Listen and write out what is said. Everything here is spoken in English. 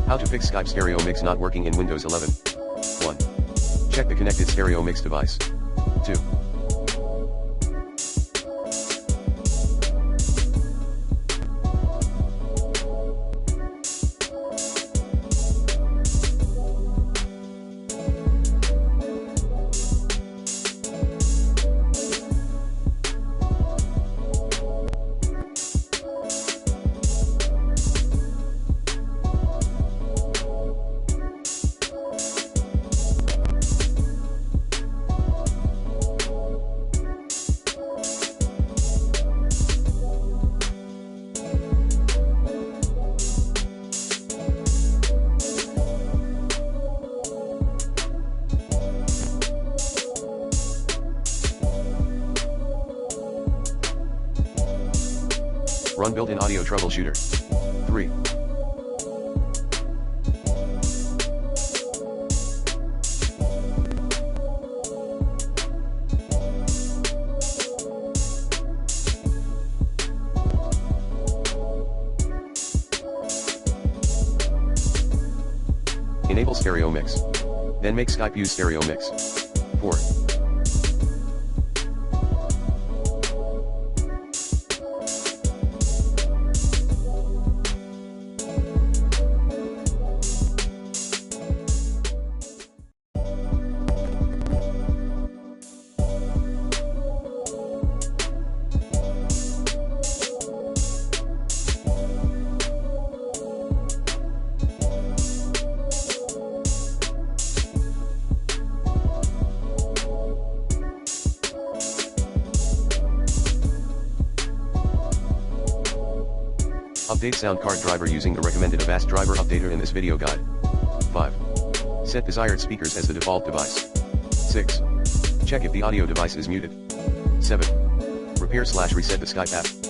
How to fix Skype stereo mix not working in Windows 11. 1. Check the connected stereo mix device. 2. Run built-in audio troubleshooter. 3. Enable stereo mix. Then make Skype use stereo mix. 4. Update sound card driver using the recommended Avast driver updater in this video guide. 5. Set desired speakers as the default device. 6. Check if the audio device is muted. 7. Repair/reset the Skype app.